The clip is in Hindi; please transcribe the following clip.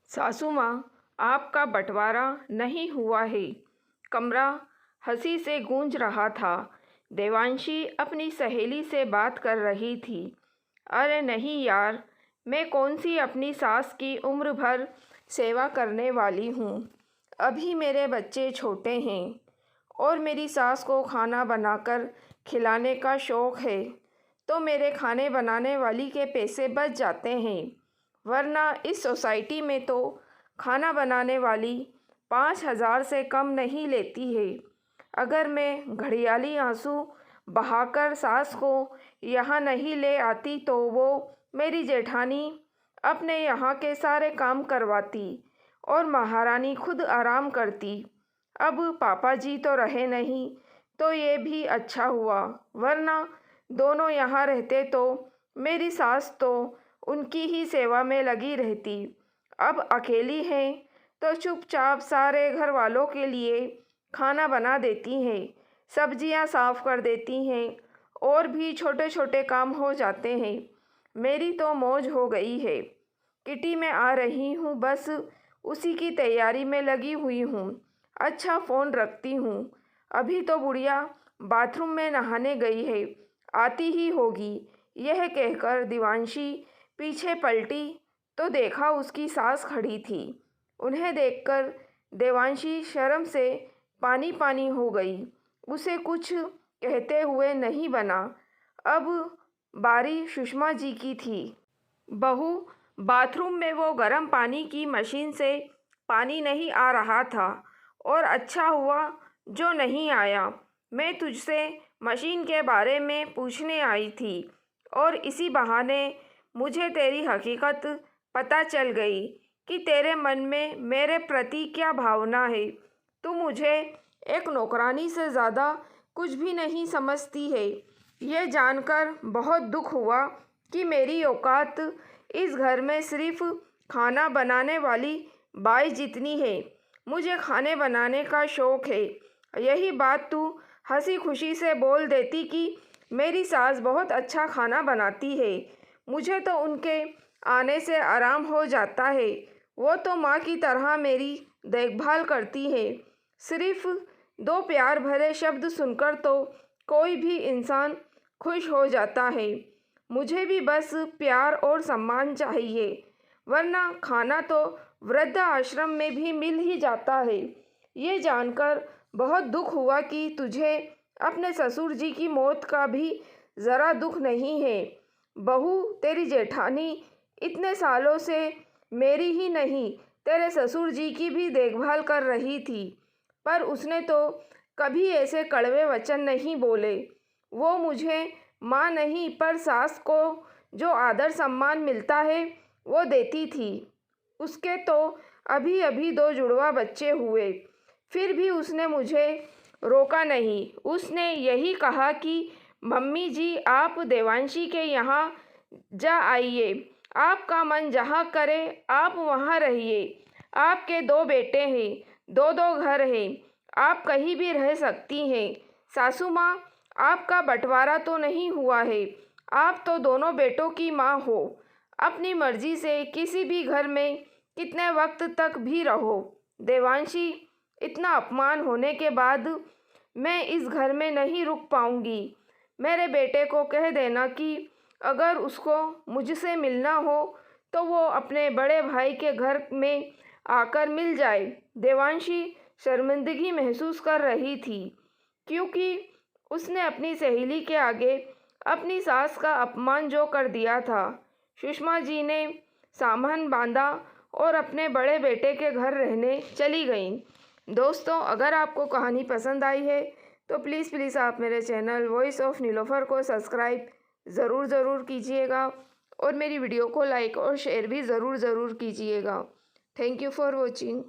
सासू माँ, आपका बंटवारा नहीं हुआ है। कमरा हंसी से गूंज रहा था। देवांशी अपनी सहेली से बात कर रही थी। अरे नहीं यार, मैं कौन सी अपनी सास की उम्र भर सेवा करने वाली हूँ। अभी मेरे बच्चे छोटे हैं और मेरी सास को खाना बनाकर खिलाने का शौक़ है, तो मेरे खाने बनाने वाली के पैसे बच जाते हैं। वरना इस सोसाइटी में तो खाना बनाने वाली 5,000 से कम नहीं लेती है। अगर मैं घड़ियाली आंसू बहाकर सास को यहाँ नहीं ले आती तो वो मेरी जेठानी अपने यहाँ के सारे काम करवाती और महारानी खुद आराम करती। अब पापा जी तो रहे नहीं तो ये भी अच्छा हुआ, वरना दोनों यहाँ रहते तो मेरी सास तो उनकी ही सेवा में लगी रहती। अब अकेली हैं तो चुपचाप सारे घर वालों के लिए खाना बना देती हैं, सब्जियां साफ़ कर देती हैं और भी छोटे छोटे काम हो जाते हैं। मेरी तो मौज हो गई है। किटी में आ रही हूँ, बस उसी की तैयारी में लगी हुई हूँ। अच्छा, फ़ोन रखती हूँ, अभी तो बुढ़िया बाथरूम में नहाने गई है, आती ही होगी। यह कहकर देवांशी पीछे पलटी तो देखा उसकी सास खड़ी थी। उन्हें देखकर देवांशी शर्म से पानी पानी हो गई। उसे कुछ कहते हुए नहीं बना। अब बारी सुषमा जी की थी। बहू, बाथरूम में वो गर्म पानी की मशीन से पानी नहीं आ रहा था और अच्छा हुआ जो नहीं आया। मैं तुझसे मशीन के बारे में पूछने आई थी और इसी बहाने मुझे तेरी हकीकत पता चल गई कि तेरे मन में मेरे प्रति क्या भावना है। तू मुझे एक नौकरानी से ज़्यादा कुछ भी नहीं समझती है। ये जानकर बहुत दुख हुआ कि मेरी औकात इस घर में सिर्फ खाना बनाने वाली बाई जितनी है। मुझे खाने बनाने का शौक़ है। यही बात तू हंसी खुशी से बोल देती कि मेरी सास बहुत अच्छा खाना बनाती है। मुझे तो उनके आने से आराम हो जाता है। वो तो माँ की तरह मेरी देखभाल करती है। सिर्फ 2 प्यार भरे शब्द सुनकर तो कोई भी इंसान खुश हो जाता है। मुझे भी बस प्यार और सम्मान चाहिए, वरना खाना तो वृद्ध आश्रम में भी मिल ही जाता है। ये जानकर बहुत दुख हुआ कि तुझे अपने ससुर जी की मौत का भी ज़रा दुख नहीं है। बहू, तेरी जेठानी इतने सालों से मेरी ही नहीं, तेरे ससुर जी की भी देखभाल कर रही थी, पर उसने तो कभी ऐसे कड़वे वचन नहीं बोले। वो मुझे माँ नहीं पर सास को जो आदर सम्मान मिलता है वो देती थी। उसके तो अभी अभी 2 जुड़वा बच्चे हुए, फिर भी उसने मुझे रोका नहीं। उसने यही कहा कि मम्मी जी, आप देवांशी के यहाँ जा आइए, आपका मन जहाँ करे आप वहाँ रहिए। आपके 2 बेटे हैं, 2-2 घर हैं, आप कहीं भी रह सकती हैं। सासू माँ, आपका बंटवारा तो नहीं हुआ है, आप तो दोनों बेटों की माँ हो। अपनी मर्जी से किसी भी घर में कितने वक्त तक भी रहो। देवांशी, इतना अपमान होने के बाद मैं इस घर में नहीं रुक पाऊंगी। मेरे बेटे को कह देना कि अगर उसको मुझसे मिलना हो तो वो अपने बड़े भाई के घर में आकर मिल जाए। देवांशी शर्मिंदगी महसूस कर रही थी, क्योंकि उसने अपनी सहेली के आगे अपनी सास का अपमान जो कर दिया था। सुषमा जी ने सामान बांधा और अपने बड़े बेटे के घर रहने चली गईं। दोस्तों, अगर आपको कहानी पसंद आई है तो प्लीज़ आप मेरे चैनल वॉइस ऑफ नीलोफर को सब्सक्राइब ज़रूर कीजिएगा और मेरी वीडियो को लाइक और शेयर भी ज़रूर कीजिएगा। Thank you for watching.